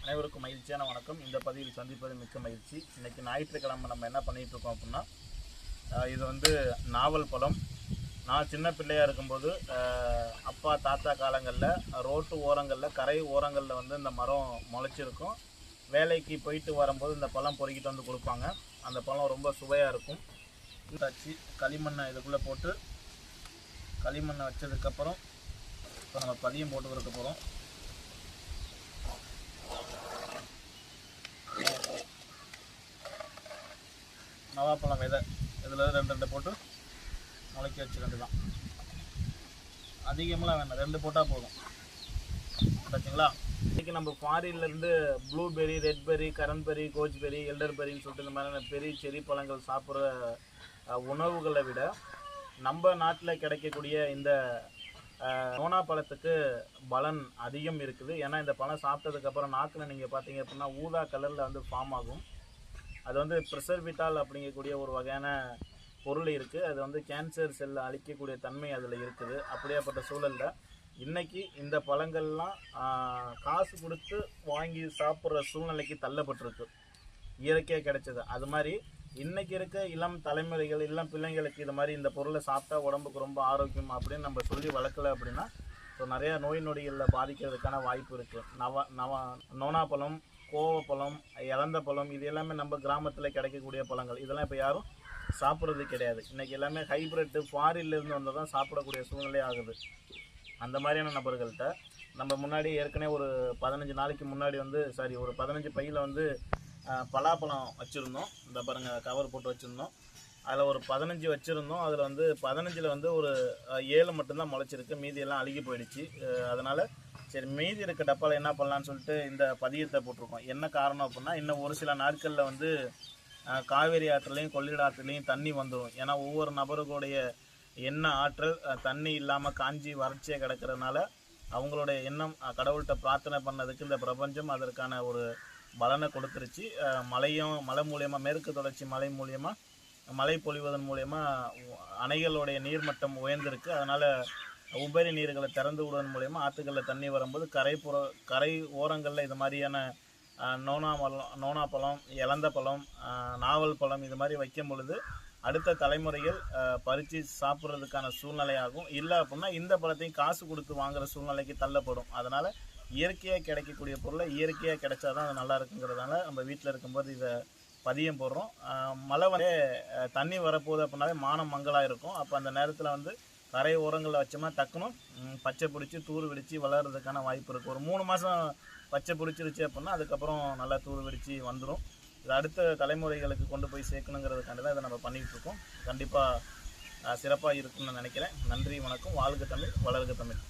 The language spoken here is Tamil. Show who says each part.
Speaker 1: அனைவருக்கும் மகிழ்ச்சியான வணக்கம். இந்த பதிவில் சந்திப்பது மிக்க மகிழ்ச்சி. இன்றைக்கி ஞாயிற்றுக்கிழமை நம்ம என்ன பண்ணிகிட்ருக்கோம் அப்படின்னா, இது வந்து நாவல் பழம். நான் சின்ன பிள்ளையாக இருக்கும்போது அப்பா தாத்தா காலங்களில் ரோட்டு ஓரங்களில் கரை ஓரங்களில் வந்து இந்த மரம் முளைச்சிருக்கும். வேலைக்கு போயிட்டு வரும்போது இந்த பழம் பொறுக்கிட்டு வந்து கொடுப்பாங்க. அந்த பழம் ரொம்ப சுவையாக இருக்கும். வச்சு களிமண்ணை இதுக்குள்ளே போட்டு களிமண்ணை வச்சதுக்கப்புறம் இப்போ நம்ம பதியம் போட்டு கொடுக்க போகிறோம். நவாப்பழம் விதை இதில் ரெண்டு போட்டு முளைக்க வச்சு தான். அதிகமாக வேணாம், 2 போட்டால் போதும். பார்த்தீங்களா? இன்றைக்கி நம்ம ஃபாரின்லேருந்து ப்ளூபெர்ரி, ரெட்பெர்ரி, கரன்பெர்ரி, கோச்பெர்ரி, எல்டர்பெர்ரின்னு சொல்லிட்டு இந்த மாதிரியான பெரிய செரி பழங்கள் சாப்பிட்ற உணவுகளை விட நம்ம நாட்டில் கிடைக்கக்கூடிய இந்த நோனா பழத்துக்கு பலன் அதிகம் இருக்குது. ஏன்னா இந்த பழம் சாப்பிட்டதுக்கப்புறம் நாக்கில் நீங்கள் பார்த்தீங்க அப்படின்னா ஊதா கலரில் வந்து ஃபார்ம் ஆகும். அது வந்து ப்ரிசர்விட்டால் அப்படிங்கக்கூடிய ஒரு வகையான பொருள் இருக்குது. அது வந்து கேன்சர் செல்லை அழிக்கக்கூடிய தன்மை அதில் இருக்குது. அப்படியாப்பட்ட சூழலில் இன்றைக்கி இந்த பழங்கள்லாம் காசு கொடுத்து வாங்கி சாப்பிட்ற சூழ்நிலைக்கு தள்ளப்பட்டிருக்கு. இயற்கையாக கிடைச்சது. அது மாதிரி இன்றைக்கி இருக்க இளம் தலைமுறைகள், இளம் பிள்ளைங்களுக்கு இது மாதிரி இந்த பொருளை சாப்பிட்டா உடம்புக்கு ரொம்ப ஆரோக்கியம் அப்படின்னு நம்ம சொல்லி வளர்க்கலை அப்படின்னா ஸோ நிறையா நோய் நொடிகளில் பாதிக்கிறதுக்கான வாய்ப்பு இருக்குது. நோனாப்பழம், கோவப்பழம், இலந்த பழம், இது எல்லாமே நம்ம கிராமத்தில் கிடைக்கக்கூடிய பழங்கள். இதெல்லாம் இப்போ யாரும் சாப்பிட்றது கிடையாது. இன்றைக்கி எல்லாமே ஹைப்ரிட்டு ஃபாரின்லேருந்து வந்தால் தான் சாப்பிடக்கூடிய சூழ்நிலை ஆகுது. அந்த மாதிரியான நபர்கள்ட்ட நம்ம முன்னாடி ஏற்கனவே ஒரு 15 நாளைக்கு முன்னாடி வந்து ஒரு 15 பையில் வந்து பலாப்பழம் வச்சுருந்தோம். இந்த பாருங்கள், கவர் போட்டு வச்சுருந்தோம். அதில் ஒரு 15 வச்சுருந்தோம். அதில் வந்து 15ல் வந்து ஒரு 7 மட்டும்தான் முளைச்சிருக்கு. மீதியெல்லாம் அழுகி போயிடுச்சு. அதனால் சரி, மீதி இருக்க டப்பாவில் என்ன பண்ணலான்னு சொல்லிட்டு இந்த பதியத்தை போட்டிருக்கோம். என்ன காரணம் அப்படின்னா, இன்னும் ஒரு சில நாட்களில் வந்து காவேரி ஆற்றுலையும் கொள்ளிட ஆற்றுலையும் தண்ணி வந்துடும். ஏன்னா ஒவ்வொரு நபர்களுடைய எண்ணெய் ஆற்றல் தண்ணி இல்லாமல் காஞ்சி வறட்சியாக கிடக்கிறதுனால அவங்களுடைய எண்ணம் கடவுள்கிட்ட பிரார்த்தனை பண்ணதுக்கு இந்த பிரபஞ்சம் அதற்கான ஒரு பலனை கொடுத்துருச்சு. மழை மூலியமாக, மேற்கு தொடர்ச்சி மழை மூலியமாக, மழை பொழிவதன் மூலியமாக அணைகளுடைய நீர்மட்டம் உயர்ந்திருக்கு. அதனால் உபரி நீர்களை திறந்து விடுவதன் மூலயமா ஆற்றுகளில் தண்ணி வரும்போது கரை ஓரங்களில் இது மாதிரியான நோனாப்பழம், இலந்த பழம், நாவல் பழம் இது மாதிரி வைக்கும் பொழுது அடுத்த தலைமுறைகள் பறித்து சாப்பிட்றதுக்கான சூழ்நிலையாகும். இல்லை அப்படின்னா இந்த பழத்தையும் காசு கொடுத்து வாங்குகிற சூழ்நிலைக்கு தள்ளப்படும். அதனால் இயற்கையாக கிடைக்கக்கூடிய பொருளை இயற்கையாக கிடைச்சா தான் அது நல்லா இருக்குங்கிறதுனால நம்ம வீட்டில் இருக்கும்போது இதை பதியம் போடுறோம். மழை வந்து தண்ணி வரப்போகுது அப்படின்னாவே மானம் மங்களாக இருக்கும். அப்போ அந்த நேரத்தில் வந்து கரை ஓரங்களில் வச்சோம்னா டக்குனும் பச்சை பிடிச்சி தூர் வெடித்து வளர்கிறதுக்கான வாய்ப்பு இருக்குது. ஒரு 3 மாதம் பச்சை பிடிச்சிருச்சு அப்படின்னா அதுக்கப்புறம் நல்லா தூர் வெடித்து வந்துடும். இது அடுத்த தலைமுறைகளுக்கு கொண்டு போய் சேர்க்கணுங்கிறதுக்காண்டி தான் இதை நம்ம பண்ணிகிட்ருக்கோம். கண்டிப்பாக சிறப்பாக இருக்குன்னு நான் நினைக்கிறேன். நன்றி, வணக்கம். வாழ்க தமிழ், வளர்க தமிழ்.